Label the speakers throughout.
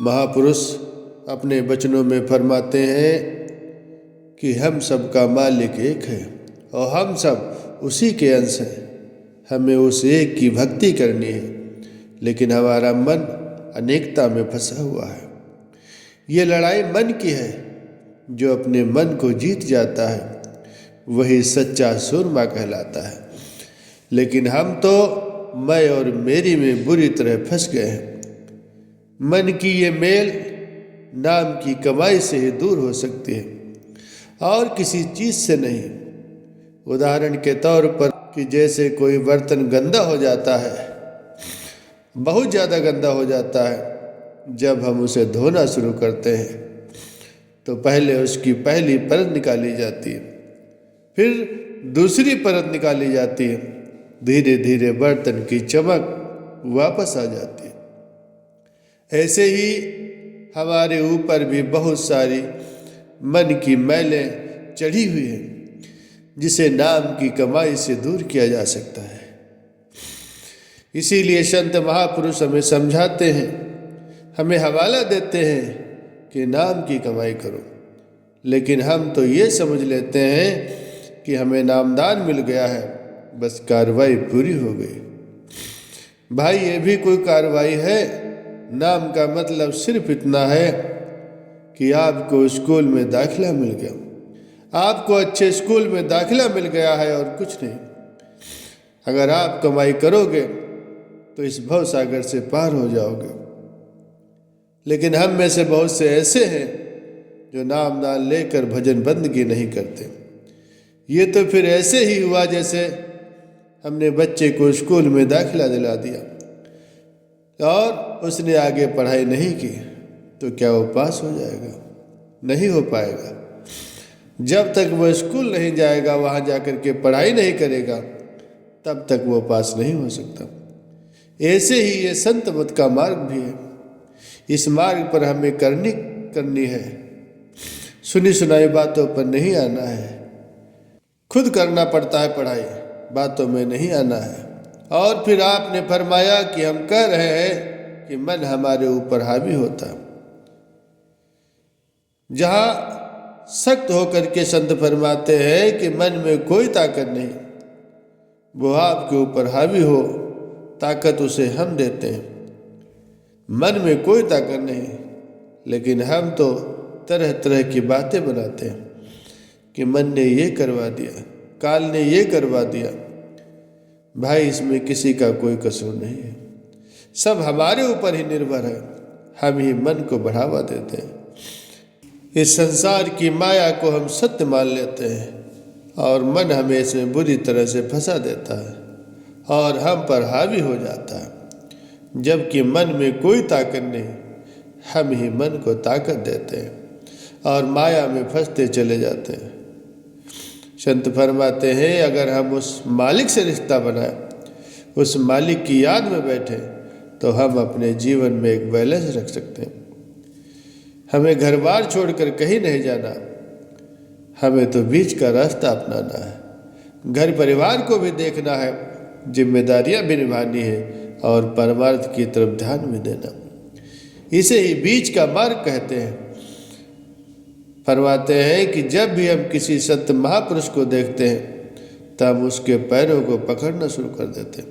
Speaker 1: महापुरुष अपने वचनों में फरमाते हैं कि हम सब का मालिक एक है और हम सब उसी के अंश हैं। हमें उस एक की भक्ति करनी है, लेकिन हमारा मन अनेकता में फंसा हुआ है। ये लड़ाई मन की है। जो अपने मन को जीत जाता है वही सच्चा सूरमा कहलाता है। लेकिन हम तो मैं और मेरी में बुरी तरह फंस गए हैं। मन की ये मेल नाम की कमाई से ही दूर हो सकती है और किसी चीज़ से नहीं। उदाहरण के तौर पर कि जैसे कोई बर्तन गंदा हो जाता है, बहुत ज़्यादा गंदा हो जाता है। जब हम उसे धोना शुरू करते हैं तो पहले उसकी पहली परत निकाली जाती है, फिर दूसरी परत निकाली जाती है। धीरे धीरे बर्तन की चमक वापस आ जाती है। ऐसे ही हमारे ऊपर भी बहुत सारी मन की मैलें चढ़ी हुई हैं, जिसे नाम की कमाई से दूर किया जा सकता है। इसीलिए संत महापुरुष हमें समझाते हैं, हमें हवाला देते हैं कि नाम की कमाई करो। लेकिन हम तो ये समझ लेते हैं कि हमें नामदान मिल गया है, बस कार्रवाई पूरी हो गई। भाई, ये भी कोई कार्रवाई है? नाम का मतलब सिर्फ इतना है कि आपको स्कूल में दाखिला मिल गया, आपको अच्छे स्कूल में दाखिला मिल गया है और कुछ नहीं। अगर आप कमाई करोगे तो इस भव सागर से पार हो जाओगे। लेकिन हम में से बहुत से ऐसे हैं जो नाम दान लेकर भजन बंदगी नहीं करते। ये तो फिर ऐसे ही हुआ जैसे हमने बच्चे को स्कूल में दाखिला दिला दिया और उसने आगे पढ़ाई नहीं की, तो क्या वो पास हो जाएगा? नहीं हो पाएगा। जब तक वो स्कूल नहीं जाएगा, वहाँ जाकर के पढ़ाई नहीं करेगा, तब तक वो पास नहीं हो सकता। ऐसे ही ये संत मत का मार्ग भी है। इस मार्ग पर हमें करनी है। सुनी सुनाई बातों पर नहीं आना है। खुद करना पड़ता है पढ़ाई, बातों में नहीं आना है। और फिर आपने फरमाया कि हम कह रहे हैं कि मन हमारे ऊपर हावी होता है। जहाँ सख्त होकर के संत फरमाते हैं कि मन में कोई ताकत नहीं, वो आपके ऊपर हावी हो, ताकत उसे हम देते हैं। मन में कोई ताकत नहीं, लेकिन हम तो तरह तरह की बातें बनाते हैं कि मन ने ये करवा दिया, काल ने ये करवा दिया। भाई, इसमें किसी का कोई कसूर नहीं है। सब हमारे ऊपर ही निर्भर है। हम ही मन को बढ़ावा देते हैं। इस संसार की माया को हम सत्य मान लेते हैं और मन हमें इसमें बुरी तरह से फंसा देता है और हम पर हावी हो जाता है। जबकि मन में कोई ताकत नहीं, हम ही मन को ताकत देते हैं और माया में फंसते चले जाते हैं। संत फरमाते हैं, अगर हम उस मालिक से रिश्ता बनाएं, उस मालिक की याद में बैठे, तो हम अपने जीवन में एक बैलेंस रख सकते हैं। हमें घर बार छोड़कर कहीं नहीं जाना, हमें तो बीच का रास्ता अपनाना है। घर परिवार को भी देखना है, जिम्मेदारियां भी निभानी है और परमार्थ की तरफ ध्यान भी देना। इसे ही बीच का मार्ग कहते हैं। फरमाते हैं कि जब भी हम किसी संत महापुरुष को देखते हैं तो हम उसके पैरों को पकड़ना शुरू कर देते हैं,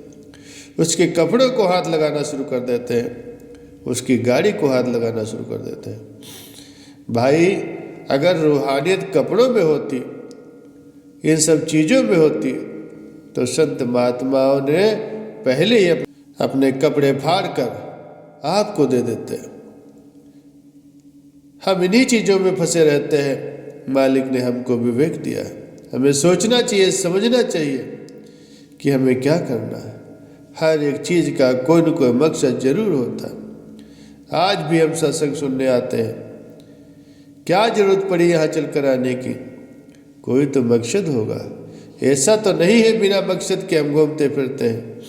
Speaker 1: उसके कपड़ों को हाथ लगाना शुरू कर देते हैं, उसकी गाड़ी को हाथ लगाना शुरू कर देते हैं। भाई, अगर रूहानियत कपड़ों में होती, इन सब चीज़ों में होती, तो संत महात्माओं ने पहले ही अपने कपड़े फाड़ कर आपको दे देते हैं। हम इन्हीं चीज़ों में फंसे रहते हैं। मालिक ने हमको विवेक दिया है। हमें सोचना चाहिए, समझना चाहिए कि हमें क्या करना है। हर एक चीज़ का कोई न कोई मकसद जरूर होता है। आज भी हम सत्संग सुनने आते हैं, क्या जरूरत पड़ी यहाँ चलकर आने की? कोई तो मकसद होगा। ऐसा तो नहीं है बिना मकसद के हम घूमते फिरते हैं।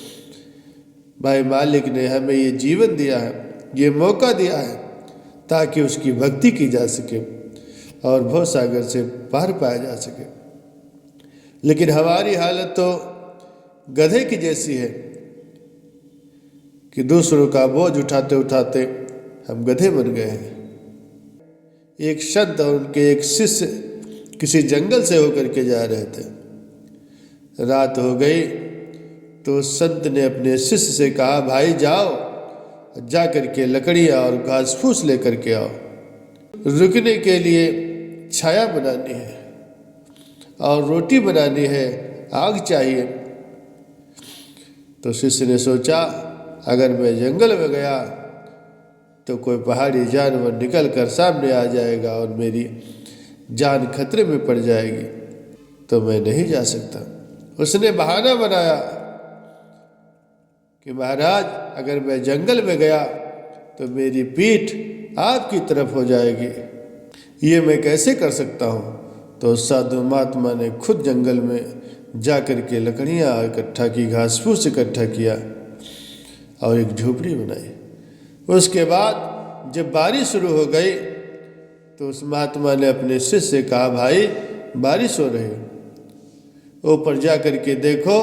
Speaker 1: भाई, मालिक ने हमें ये जीवन दिया है, ये मौका दिया है ताकि उसकी भक्ति की जा सके और भव सागर से पार पाया जा सके। लेकिन हमारी हालत तो गधे की जैसी है कि दूसरों का बोझ उठाते उठाते हम गधे बन गए हैं। एक संत और उनके एक शिष्य किसी जंगल से होकर के जा रहे थे। रात हो गई तो संत ने अपने शिष्य से कहा, भाई जाओ, जा करके लकड़ियाँ और घास फूस लेकर के आओ, रुकने के लिए छाया बनानी है और रोटी बनानी है, आग चाहिए। तो शिष्य ने सोचा, अगर मैं जंगल में गया तो कोई पहाड़ी जानवर निकल कर सामने आ जाएगा और मेरी जान खतरे में पड़ जाएगी, तो मैं नहीं जा सकता। उसने बहाना बनाया कि महाराज, अगर मैं जंगल में गया तो मेरी पीठ आपकी तरफ हो जाएगी, ये मैं कैसे कर सकता हूँ। तो साधु महात्मा ने खुद जंगल में जा कर के लकड़ियाँ इकट्ठा की, घास फूस इकट्ठा किया और एक झोपड़ी बनाई। उसके बाद जब बारिश शुरू हो गई तो उस महात्मा ने अपने शिष्य से कहा, भाई बारिश हो रही है, ऊपर जा कर के देखो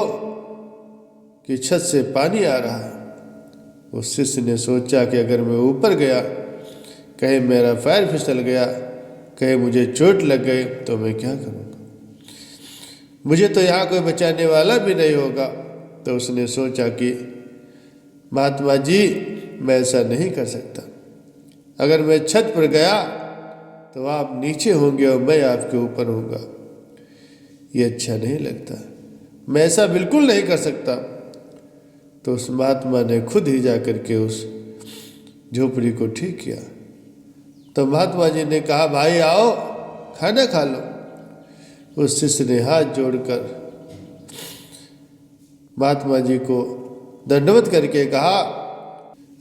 Speaker 1: कि छत से पानी आ रहा है। उस शिष्य ने सोचा कि अगर मैं ऊपर गया, कहीं मेरा पैर फिसल गया, कहीं मुझे चोट लग गई तो मैं क्या करूँगा, मुझे तो यहाँ कोई बचाने वाला भी नहीं होगा। तो उसने सोचा कि महात्मा जी, मैं ऐसा नहीं कर सकता, अगर मैं छत पर गया तो आप नीचे होंगे और मैं आपके ऊपर होऊंगा, ये अच्छा नहीं लगता, मैं ऐसा बिल्कुल नहीं कर सकता। तो उस महात्मा ने खुद ही जा कर के उस झोपड़ी को ठीक किया। तो महात्मा जी ने कहा, भाई आओ, खाना खा लो। उस शिष्य ने हाथ जोड़कर महात्मा जी को दंडवत करके कहा,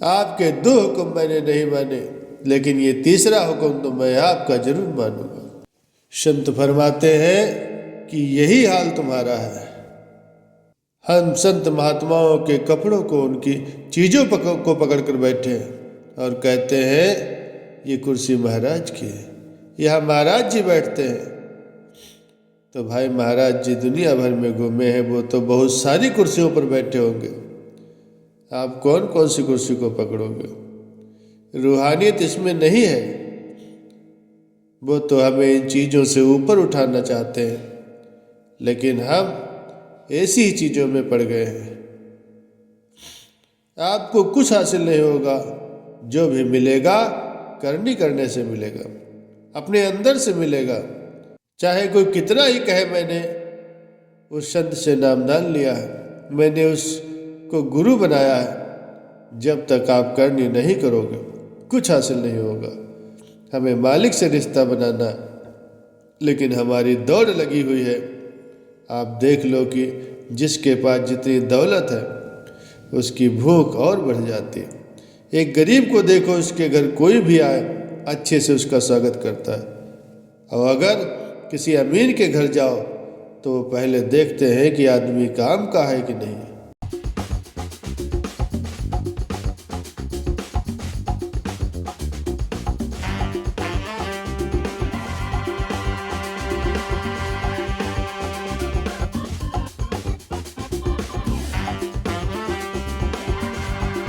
Speaker 1: आपके 2 हुक्म मैंने नहीं माने, लेकिन ये तीसरा हुक्म तो मैं आपका जरूर मानूंगा। संत फरमाते हैं कि यही हाल तुम्हारा है। हम संत महात्माओं के कपड़ों को, उनकी चीज़ों को पकड़ कर बैठे हैं और कहते हैं ये कुर्सी महाराज की है, यहाँ महाराज जी बैठते हैं। तो भाई, महाराज जी दुनिया भर में घूमे हैं, वो तो बहुत सारी कुर्सियों पर बैठे होंगे, आप कौन कौन सी कुर्सी को पकड़ोगे। रूहानियत इसमें नहीं है, वो तो हमें इन चीज़ों से ऊपर उठाना चाहते हैं, लेकिन हम ऐसी ही चीज़ों में पड़ गए हैं। आपको कुछ हासिल नहीं होगा, जो भी मिलेगा करनी करने से मिलेगा, अपने अंदर से मिलेगा। चाहे कोई कितना ही कहे मैंने उस संत से नामदान लिया है, मैंने उसको गुरु बनाया है, जब तक आप करनी नहीं करोगे कुछ हासिल नहीं होगा। हमें मालिक से रिश्ता बनाना, लेकिन हमारी दौड़ लगी हुई है। आप देख लो कि जिसके पास जितनी दौलत है उसकी भूख और बढ़ जाती है। एक गरीब को देखो, उसके घर कोई भी आए अच्छे से उसका स्वागत करता है, और अगर किसी अमीर के घर जाओ तो पहले देखते हैं कि आदमी काम का है कि नहीं।